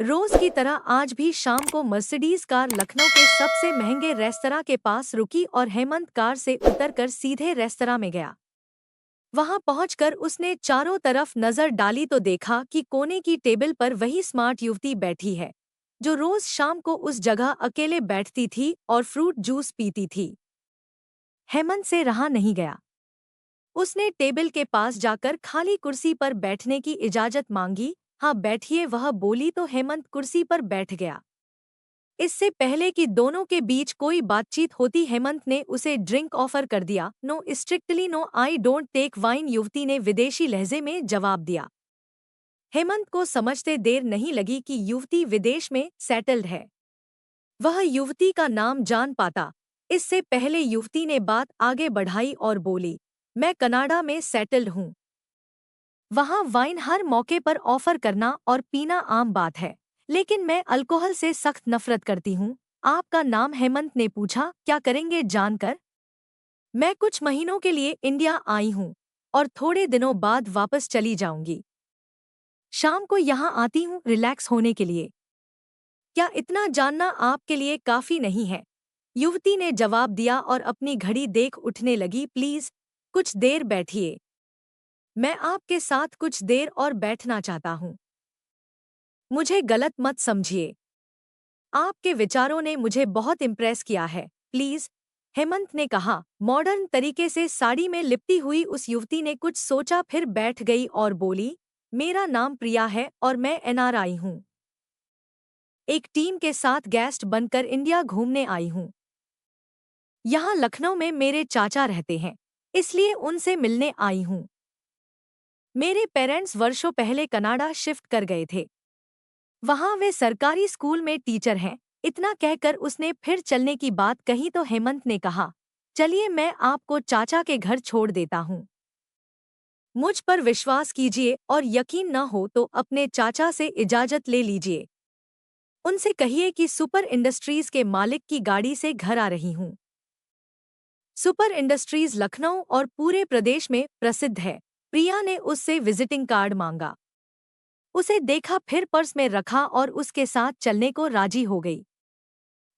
रोज की तरह आज भी शाम को मर्सिडीज कार लखनऊ के सबसे महंगे रेस्तरां के पास रुकी और हेमंत कार से उतरकर सीधे रेस्तरां में गया। वहां पहुंचकर उसने चारों तरफ नजर डाली तो देखा कि कोने की टेबल पर वही स्मार्ट युवती बैठी है जो रोज शाम को उस जगह अकेले बैठती थी और फ्रूट जूस पीती थी। हेमंत से रहा नहीं गया। उसने टेबल के पास जाकर खाली कुर्सी पर बैठने की इजाजत मांगी। हाँ बैठिए, वह बोली तो हेमंत कुर्सी पर बैठ गया। इससे पहले कि दोनों के बीच कोई बातचीत होती हेमंत ने उसे ड्रिंक ऑफर कर दिया। No, strictly no, I don't take wine, युवती ने विदेशी लहजे में जवाब दिया। हेमंत को समझते देर नहीं लगी कि युवती विदेश में सेटल्ड है। वह युवती का नाम जान पाता। इससे पहले युवती ने बात आगे बढ़ाई और बोली, मैं कनाडा में सेटल्ड हूँ। वहाँ वाइन हर मौके पर ऑफर करना और पीना आम बात है, लेकिन मैं अल्कोहल से सख्त नफरत करती हूँ। आपका नाम? हेमंत ने पूछा। क्या करेंगे जानकर? मैं कुछ महीनों के लिए इंडिया आई हूँ और थोड़े दिनों बाद वापस चली जाऊंगी। शाम को यहाँ आती हूँ रिलैक्स होने के लिए। क्या इतना जानना आपके लिए काफी नहीं है? युवती ने जवाब दिया और अपनी घड़ी देख उठने लगी। प्लीज कुछ देर बैठिए, मैं आपके साथ कुछ देर और बैठना चाहता हूँ। मुझे गलत मत समझिए, आपके विचारों ने मुझे बहुत इम्प्रेस किया है। प्लीज, हेमंत ने कहा। मॉडर्न तरीके से साड़ी में लिपटी हुई उस युवती ने कुछ सोचा, फिर बैठ गई और बोली, मेरा नाम प्रिया है और मैं एनआरआई हूँ। एक टीम के साथ गेस्ट बनकर इंडिया घूमने आई हूँ। यहाँ लखनऊ में मेरे चाचा रहते हैं, इसलिए उनसे मिलने आई हूँ। मेरे पेरेंट्स वर्षों पहले कनाडा शिफ्ट कर गए थे। वहाँ वे सरकारी स्कूल में टीचर हैं। इतना कहकर उसने फिर चलने की बात कही तो हेमंत ने कहा, चलिए मैं आपको चाचा के घर छोड़ देता हूँ। मुझ पर विश्वास कीजिए और यकीन न हो तो अपने चाचा से इजाजत ले लीजिए। उनसे कहिए कि सुपर इंडस्ट्रीज के मालिक की गाड़ी से घर आ रही हूँ। सुपर इंडस्ट्रीज लखनऊ और पूरे प्रदेश में प्रसिद्ध है। प्रिया ने उससे विजिटिंग कार्ड मांगा, उसे देखा, फिर पर्स में रखा और उसके साथ चलने को राजी हो गई।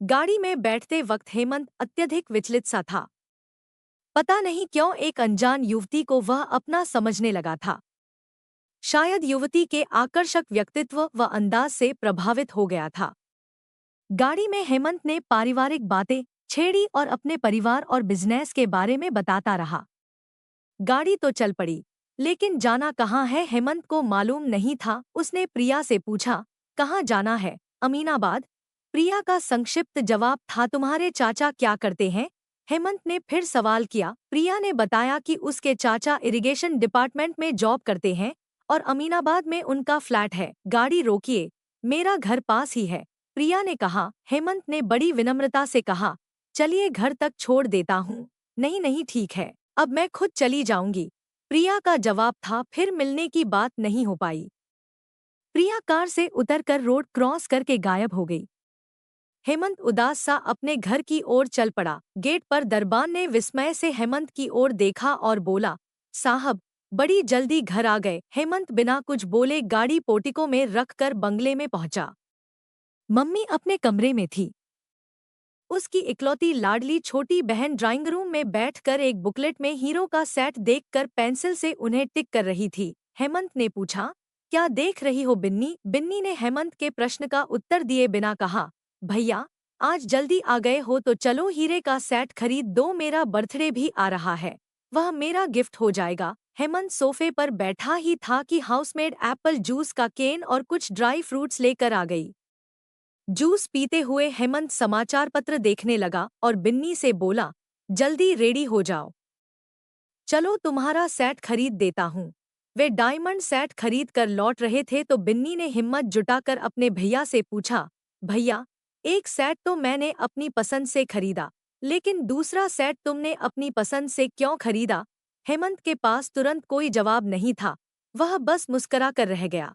गाड़ी में बैठते वक्त हेमंत अत्यधिक विचलित सा था। पता नहीं क्यों एक अनजान युवती को वह अपना समझने लगा था। शायद युवती के आकर्षक व्यक्तित्व व अंदाज से प्रभावित हो गया था। गाड़ी में हेमंत ने पारिवारिक बातें छेड़ी और अपने परिवार और बिजनेस के बारे में बताता रहा। गाड़ी तो चल पड़ी, लेकिन जाना कहाँ है हेमंत को मालूम नहीं था। उसने प्रिया से पूछा, कहाँ जाना है? अमीनाबाद। प्रिया का संक्षिप्त जवाब था, तुम्हारे चाचा क्या करते हैं? हेमंत ने फिर सवाल किया। प्रिया ने बताया कि उसके चाचा इरिगेशन डिपार्टमेंट में जॉब करते हैं और अमीनाबाद में उनका फ्लैट है। गाड़ी रोकिए, मेरा घर पास ही है, प्रिया ने कहा। हेमंत ने बड़ी विनम्रता से कहा, चलिए घर तक छोड़ देता हूँ। नहीं नहीं ठीक है, अब मैं खुद चली जाऊंगी, प्रिया का जवाब था। फिर मिलने की बात नहीं हो पाई। प्रिया कार से उतरकर रोड क्रॉस करके गायब हो गई। हेमंत उदास सा अपने घर की ओर चल पड़ा। गेट पर दरबान ने विस्मय से हेमंत की ओर देखा और बोला, साहब बड़ी जल्दी घर आ गए। हेमंत बिना कुछ बोले गाड़ी पोर्टिको में रखकर बंगले में पहुंचा। मम्मी अपने कमरे में थी। उसकी इकलौती लाडली छोटी बहन ड्राइंग रूम में बैठकर एक बुकलेट में हीरो का सेट देखकर पेंसिल से उन्हें टिक कर रही थी। हेमंत ने पूछा, क्या देख रही हो बिन्नी? बिन्नी ने हेमंत के प्रश्न का उत्तर दिए बिना कहा, भैया आज जल्दी आ गए हो तो चलो हीरे का सेट खरीद दो, मेरा बर्थडे भी आ रहा है, वह मेरा गिफ्ट हो जाएगा। हेमंत सोफे पर बैठा ही था कि हाउसमेड एप्पल जूस का केन और कुछ ड्राई फ्रूट्स लेकर आ गई। जूस पीते हुए हेमंत समाचार पत्र देखने लगा और बिन्नी से बोला, जल्दी रेडी हो जाओ, चलो तुम्हारा सेट खरीद देता हूँ। वे डायमंड सेट खरीद कर लौट रहे थे तो बिन्नी ने हिम्मत जुटाकर अपने भैया से पूछा, भैया एक सेट तो मैंने अपनी पसंद से खरीदा, लेकिन दूसरा सेट तुमने अपनी पसंद से क्यों खरीदा? हेमंत के पास तुरंत कोई जवाब नहीं था, वह बस मुस्करा कर रह गया।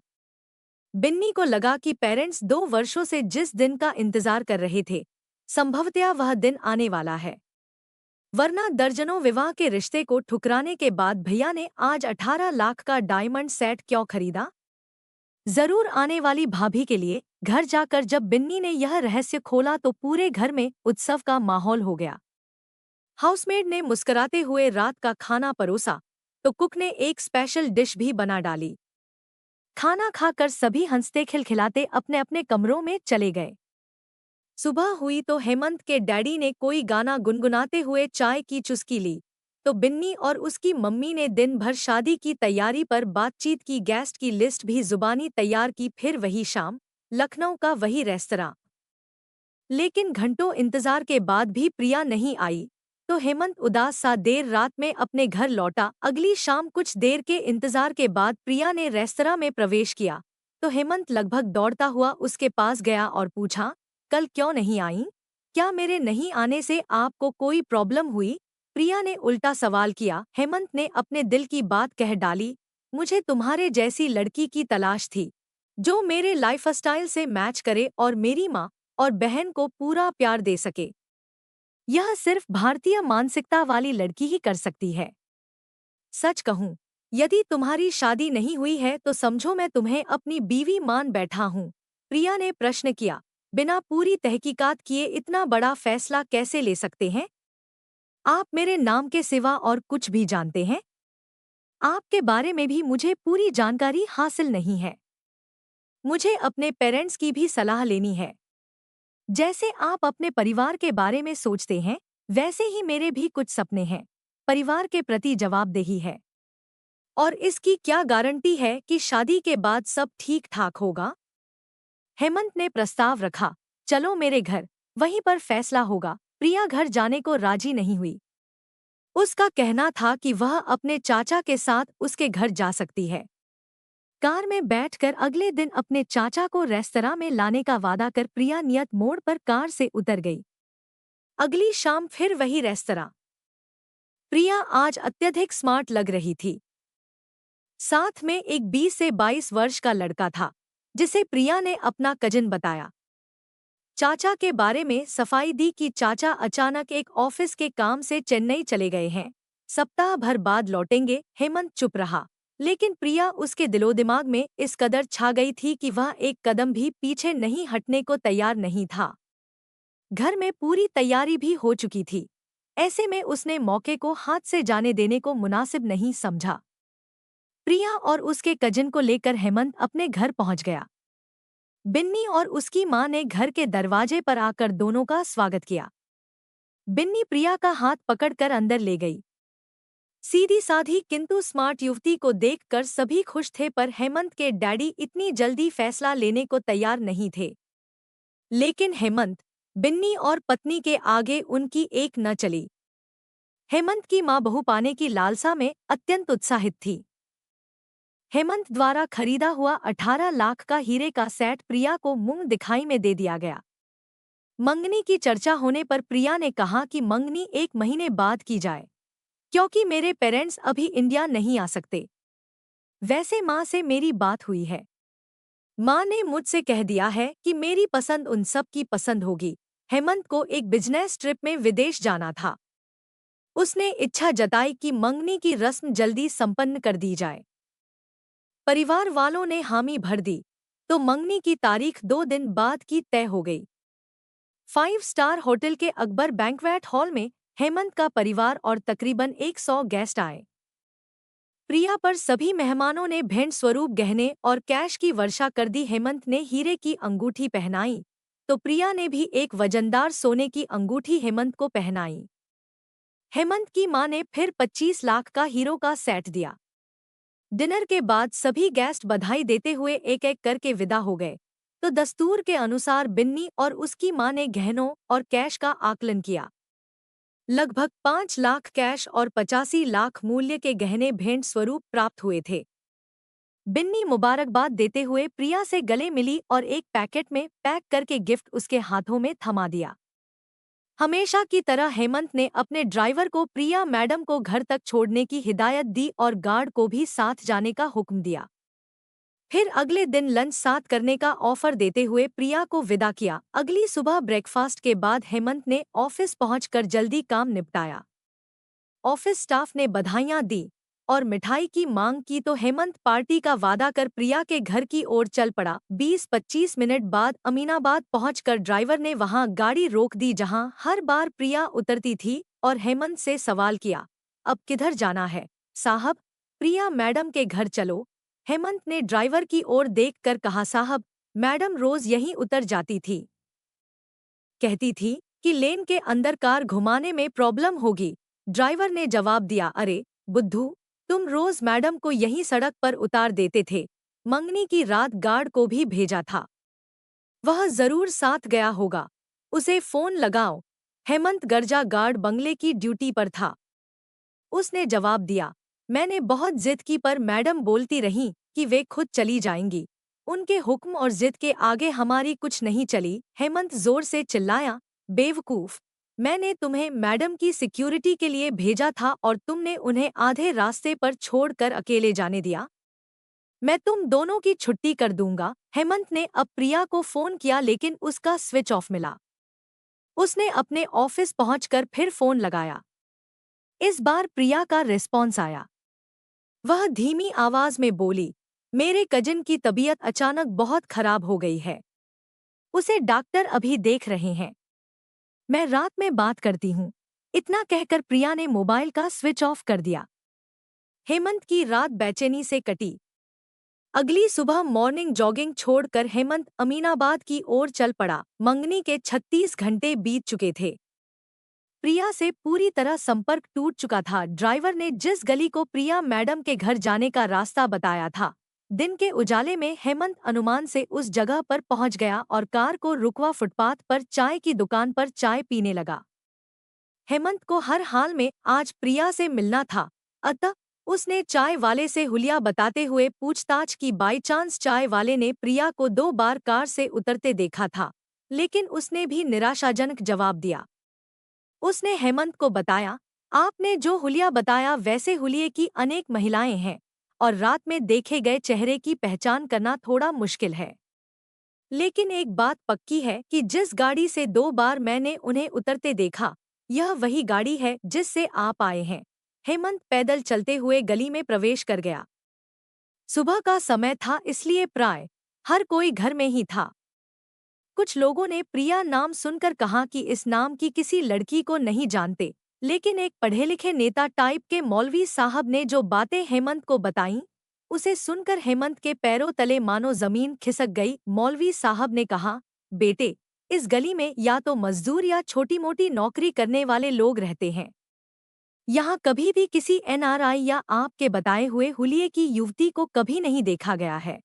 बिन्नी को लगा कि पेरेंट्स 2 वर्षों से जिस दिन का इंतजार कर रहे थे, संभवतया वह दिन आने वाला है। वरना दर्जनों विवाह के रिश्ते को ठुकराने के बाद भैया ने आज 18 लाख का डायमंड सेट क्यों खरीदा? जरूर आने वाली भाभी के लिए। घर जाकर जब बिन्नी ने यह रहस्य खोला तो पूरे घर में उत्सव का माहौल हो गया। हाउसमेड ने मुस्कुराते हुए रात का खाना परोसा तो कुक ने एक स्पेशल डिश भी बना डाली। खाना खाकर सभी हंसते खिलखिलाते अपने अपने कमरों में चले गए। सुबह हुई तो हेमंत के डैडी ने कोई गाना गुनगुनाते हुए चाय की चुस्की ली, तो बिन्नी और उसकी मम्मी ने दिन भर शादी की तैयारी पर बातचीत की। गेस्ट की लिस्ट भी जुबानी तैयार की। फिर वही शाम, लखनऊ का वही रेस्तरां। लेकिन घंटों इंतजार के बाद भी प्रिया नहीं आई, तो हेमंत उदास सा देर रात में अपने घर लौटा। अगली शाम कुछ देर के इंतजार के बाद प्रिया ने रेस्तरां में प्रवेश किया, तो हेमंत लगभग दौड़ता हुआ उसके पास गया और पूछा, कल क्यों नहीं आई? क्या मेरे नहीं आने से आपको कोई प्रॉब्लम हुई? प्रिया ने उल्टा सवाल किया। हेमंत ने अपने दिल की बात कह डाली, मुझे तुम्हारे जैसी लड़की की तलाश थी, जो मेरे लाइफस्टाइल से मैच करे और मेरी माँ और बहन को पूरा प्यार दे सके। यह सिर्फ भारतीय मानसिकता वाली लड़की ही कर सकती है। सच कहूँ, यदि तुम्हारी शादी नहीं हुई है तो समझो मैं तुम्हें अपनी बीवी मान बैठा हूँ। प्रिया ने प्रश्न किया, बिना पूरी तहकीकात किए इतना बड़ा फैसला कैसे ले सकते हैं? आप मेरे नाम के सिवा और कुछ भी जानते हैं? आपके बारे में भी मुझे पूरी जानकारी हासिल नहीं है। मुझे अपने पेरेंट्स की भी सलाह लेनी है। जैसे आप अपने परिवार के बारे में सोचते हैं, वैसे ही मेरे भी कुछ सपने हैं। परिवार के प्रति जवाबदेही है। और इसकी क्या गारंटी है कि शादी के बाद सब ठीक ठाक होगा? हेमंत ने प्रस्ताव रखा, चलो मेरे घर, वहीं पर फैसला होगा। प्रिया घर जाने को राजी नहीं हुई। उसका कहना था कि वह अपने चाचा के साथ उसके घर जा सकती है। कार में बैठकर अगले दिन अपने चाचा को रेस्तरां में लाने का वादा कर प्रिया नियत मोड़ पर कार से उतर गई। अगली शाम फिर वही रेस्तरां। प्रिया आज अत्यधिक स्मार्ट लग रही थी। साथ में एक 20 से 22 वर्ष का लड़का था, जिसे प्रिया ने अपना कजिन बताया। चाचा के बारे में सफाई दी कि चाचा अचानक एक ऑफिस के काम से चेन्नई चले गए हैं, सप्ताह भर बाद लौटेंगे। हेमंत चुप रहा, लेकिन प्रिया उसके दिलोदिमाग में इस कदर छा गई थी कि वह एक कदम भी पीछे नहीं हटने को तैयार नहीं था। घर में पूरी तैयारी भी हो चुकी थी, ऐसे में उसने मौके को हाथ से जाने देने को मुनासिब नहीं समझा। प्रिया और उसके कजिन को लेकर हेमंत अपने घर पहुंच गया। बिन्नी और उसकी मां ने घर के दरवाजे पर आकर दोनों का स्वागत किया। बिन्नी प्रिया का हाथ पकड़कर अंदर ले गई। सीधी साधी किंतु स्मार्ट युवती को देखकर सभी खुश थे, पर हेमंत के डैडी इतनी जल्दी फैसला लेने को तैयार नहीं थे। लेकिन हेमंत, बिन्नी और पत्नी के आगे उनकी एक न चली। हेमंत की मां बहू पाने की लालसा में अत्यंत उत्साहित थी। हेमंत द्वारा खरीदा हुआ 18 लाख का हीरे का सेट प्रिया को मुंह दिखाई में दे दिया गया। मंगनी की चर्चा होने पर प्रिया ने कहा कि मंगनी 1 महीने बाद की जाए, क्योंकि मेरे पेरेंट्स अभी इंडिया नहीं आ सकते। वैसे माँ से मेरी बात हुई है। माँ ने मुझसे कह दिया है कि मेरी पसंद उन सब की पसंद होगी। हेमंत को एक बिजनेस ट्रिप में विदेश जाना था। उसने इच्छा जताई कि मंगनी की रस्म जल्दी संपन्न कर दी जाए। परिवार वालों ने हामी भर दी, तो मंगनी की तारीख 2 दिन बाद की तय हो गई। 5 स्टार होटल के अकबर बैंक्वेट हॉल में हेमंत का परिवार और तकरीबन 100 गेस्ट आए। प्रिया पर सभी मेहमानों ने भेंट स्वरूप गहने और कैश की वर्षा कर दी। हेमंत ने हीरे की अंगूठी पहनाई, तो प्रिया ने भी एक वजनदार सोने की अंगूठी हेमंत को पहनाई। हेमंत की मां ने फिर 25 लाख का हीरो का सेट दिया। डिनर के बाद सभी गेस्ट बधाई देते हुए एक एक करके विदा हो गए, तो दस्तूर के अनुसार बिन्नी और उसकी मां ने गहनों और कैश का आकलन किया। लगभग 5 लाख कैश और 85 लाख मूल्य के गहने भेंट स्वरूप प्राप्त हुए थे। बिन्नी मुबारकबाद देते हुए प्रिया से गले मिली और एक पैकेट में पैक करके गिफ्ट उसके हाथों में थमा दिया। हमेशा की तरह हेमंत ने अपने ड्राइवर को प्रिया मैडम को घर तक छोड़ने की हिदायत दी और गार्ड को भी साथ जाने का हुक्म दिया। फिर अगले दिन लंच साथ करने का ऑफर देते हुए प्रिया को विदा किया। अगली सुबह ब्रेकफास्ट के बाद हेमंत ने ऑफिस पहुंचकर जल्दी काम निपटाया। ऑफिस स्टाफ ने बधाइयां दी, और मिठाई की मांग की तो हेमंत पार्टी का वादा कर प्रिया के घर की ओर चल पड़ा। 20-25 मिनट बाद अमीनाबाद पहुंचकर ड्राइवर ने वहां गाड़ी रोक दी जहां हर बार प्रिया उतरती थी और हेमंत से सवाल किया, अब किधर जाना है साहब? प्रिया मैडम के घर चलो। हेमंत ने ड्राइवर की ओर देखकर कहा, साहब मैडम रोज यहीं उतर जाती थी, कहती थी कि लेन के अंदर कार घुमाने में प्रॉब्लम होगी। ड्राइवर ने जवाब दिया, अरे बुद्धू, तुम रोज मैडम को यहीं सड़क पर उतार देते थे। मंगनी की रात गार्ड को भी भेजा था, वह जरूर साथ गया होगा, उसे फोन लगाओ। हेमंत गर्जा गार्ड बंगले की ड्यूटी पर था। उसने जवाब दिया, मैंने बहुत जिद की पर मैडम बोलती रहीं कि वे खुद चली जाएंगी। उनके हुक्म और जिद के आगे हमारी कुछ नहीं चली। हेमंत जोर से चिल्लाया, बेवकूफ, मैंने तुम्हें मैडम की सिक्योरिटी के लिए भेजा था और तुमने उन्हें आधे रास्ते पर छोड़कर अकेले जाने दिया। मैं तुम दोनों की छुट्टी कर दूंगा। हेमंत ने अब प्रिया को फोन किया लेकिन उसका स्विच ऑफ मिला। उसने अपने ऑफिस पहुंचकर फिर फोन लगाया। इस बार प्रिया का रिस्पॉन्स आया। वह धीमी आवाज में बोली, मेरे कजिन की तबीयत अचानक बहुत खराब हो गई है, उसे डॉक्टर अभी देख रहे हैं, मैं रात में बात करती हूँ। इतना कहकर प्रिया ने मोबाइल का स्विच ऑफ कर दिया। हेमंत की रात बेचैनी से कटी। अगली सुबह मॉर्निंग जॉगिंग छोड़कर हेमंत अमीनाबाद की ओर चल पड़ा। मंगनी के 36 घंटे बीत चुके थे। प्रिया से पूरी तरह संपर्क टूट चुका था। ड्राइवर ने जिस गली को प्रिया मैडम के घर जाने का रास्ता बताया था, दिन के उजाले में हेमंत अनुमान से उस जगह पर पहुंच गया और कार को रुकवा फुटपाथ पर चाय की दुकान पर चाय पीने लगा। हेमंत को हर हाल में आज प्रिया से मिलना था, अतः उसने चाय वाले से हुलिया बताते हुए पूछताछ की। बाई चांस चाय वाले ने प्रिया को 2 बार कार से उतरते देखा था, लेकिन उसने भी निराशाजनक जवाब दिया। उसने हेमंत को बताया, आपने जो हुलिया बताया वैसे हुलिये की अनेक महिलाएं हैं और रात में देखे गए चेहरे की पहचान करना थोड़ा मुश्किल है। लेकिन एक बात पक्की है कि जिस गाड़ी से 2 बार मैंने उन्हें उतरते देखा, यह वही गाड़ी है जिससे आप आए हैं। हेमंत पैदल चलते हुए गली में प्रवेश कर गया। सुबह का समय था इसलिए प्राय हर कोई घर में ही था। कुछ लोगों ने प्रिया नाम सुनकर कहा कि इस नाम की किसी लड़की को नहीं जानते, लेकिन एक पढ़े लिखे नेता टाइप के मौलवी साहब ने जो बातें हेमंत को बताईं, उसे सुनकर हेमंत के पैरों तले मानो जमीन खिसक गई। मौलवी साहब ने कहा, बेटे, इस गली में या तो मजदूर या छोटी मोटी नौकरी करने वाले लोग रहते हैं। यहाँ कभी भी किसी एनआरआई या आपके बताए हुए हुलिये की युवती को कभी नहीं देखा गया है।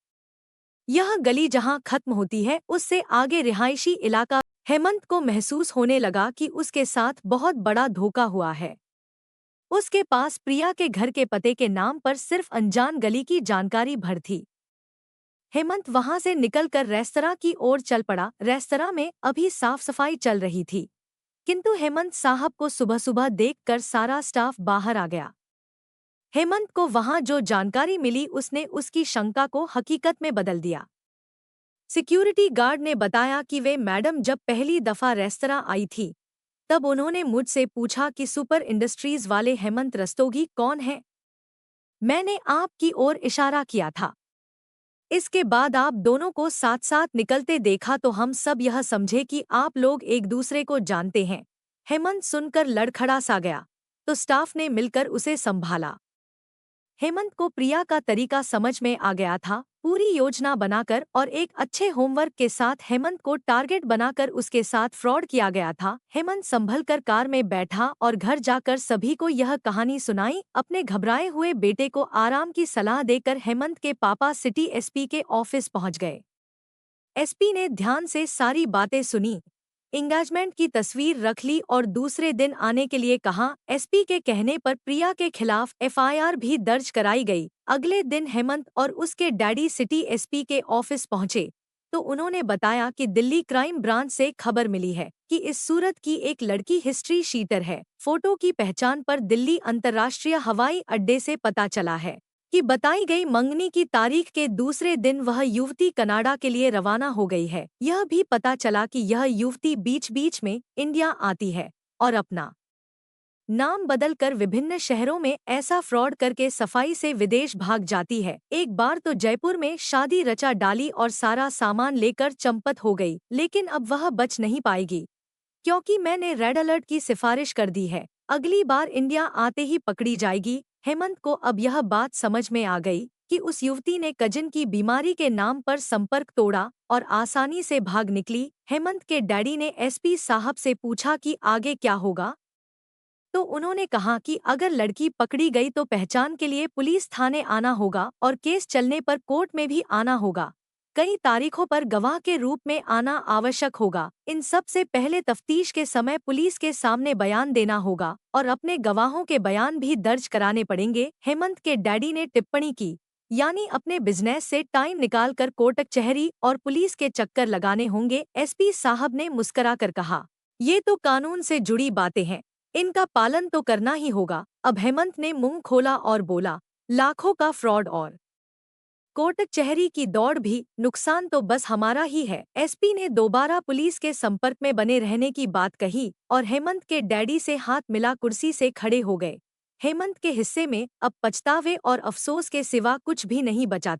यह गली जहां खत्म होती है उससे आगे रिहायशी इलाका। हेमंत को महसूस होने लगा कि उसके साथ बहुत बड़ा धोखा हुआ है। उसके पास प्रिया के घर के पते के नाम पर सिर्फ अनजान गली की जानकारी भर थी। हेमंत वहां से निकलकर रेस्तरां की ओर चल पड़ा। रेस्तरां में अभी साफ सफाई चल रही थी, किंतु हेमंत साहब को सुबह सुबह देखकर सारा स्टाफ बाहर आ गया। हेमंत को वहां जो जानकारी मिली उसने उसकी शंका को हकीकत में बदल दिया। सिक्योरिटी गार्ड ने बताया कि वे मैडम जब पहली दफा रेस्तरां आई थी, तब उन्होंने मुझसे पूछा कि सुपर इंडस्ट्रीज वाले हेमंत रस्तोगी कौन है। मैंने आपकी ओर इशारा किया था। इसके बाद आप दोनों को साथ साथ निकलते देखा तो हम सब यह समझे कि आप लोग एक दूसरे को जानते हैं। हेमंत सुनकर लड़खड़ा सा गया, तो स्टाफ ने मिलकर उसे संभाला। हेमंत को प्रिया का तरीका समझ में आ गया था। पूरी योजना बनाकर और एक अच्छे होमवर्क के साथ हेमंत को टारगेट बनाकर उसके साथ फ्रॉड किया गया था। हेमंत संभलकर कार में बैठा और घर जाकर सभी को यह कहानी सुनाई। अपने घबराए हुए बेटे को आराम की सलाह देकर हेमंत के पापा सिटी एसपी के ऑफिस पहुंच गए। एसपी ने ध्यान से सारी बातें सुनी, एंगेजमेंट की तस्वीर रख ली और दूसरे दिन आने के लिए कहा। एसपी के कहने पर प्रिया के खिलाफ एफआईआर भी दर्ज कराई गई। अगले दिन हेमंत और उसके डैडी सिटी एसपी के ऑफिस पहुंचे तो उन्होंने बताया कि दिल्ली क्राइम ब्रांच से खबर मिली है कि इस सूरत की एक लड़की हिस्ट्री शीटर है। फोटो की पहचान पर दिल्ली अंतर्राष्ट्रीय हवाई अड्डे से पता चला है कि बताई गई मंगनी की तारीख के दूसरे दिन वह युवती कनाडा के लिए रवाना हो गई है। यह भी पता चला कि यह युवती बीच बीच में इंडिया आती है और अपना नाम बदलकर विभिन्न शहरों में ऐसा फ्रॉड करके सफाई से विदेश भाग जाती है। एक बार तो जयपुर में शादी रचा डाली और सारा सामान लेकर चंपत हो गई, लेकिन अब वह बच नहीं पाएगी, क्योंकि मैंने रेड अलर्ट की सिफारिश कर दी है। अगली बार इंडिया आते ही पकड़ी जाएगी। हेमंत को अब यह बात समझ में आ गई कि उस युवती ने कजिन की बीमारी के नाम पर संपर्क तोड़ा और आसानी से भाग निकली। हेमंत के डैडी ने एसपी साहब से पूछा कि आगे क्या होगा, तो उन्होंने कहा कि अगर लड़की पकड़ी गई तो पहचान के लिए पुलिस थाने आना होगा और केस चलने पर कोर्ट में भी आना होगा। कई तारीखों पर गवाह के रूप में आना आवश्यक होगा। इन सब से पहले तफ्तीश के समय पुलिस के सामने बयान देना होगा और अपने गवाहों के बयान भी दर्ज कराने पड़ेंगे। हेमंत के डैडी ने टिप्पणी की, यानी अपने बिजनेस से टाइम निकालकर कोर्ट कचहरी और पुलिस के चक्कर लगाने होंगे। एसपी साहब ने मुस्कराकर कहा, ये तो कानून से जुड़ी बातें हैं, इनका पालन तो करना ही होगा। अब हेमंत ने मुंह खोला और बोला, लाखों का फ्रॉड और कोर्ट कचहरी की दौड़ भी, नुकसान तो बस हमारा ही है। एसपी ने दोबारा पुलिस के संपर्क में बने रहने की बात कही और हेमंत के डैडी से हाथ मिला कुर्सी से खड़े हो गए। हेमंत के हिस्से में अब पछतावे और अफसोस के सिवा कुछ भी नहीं बचा था।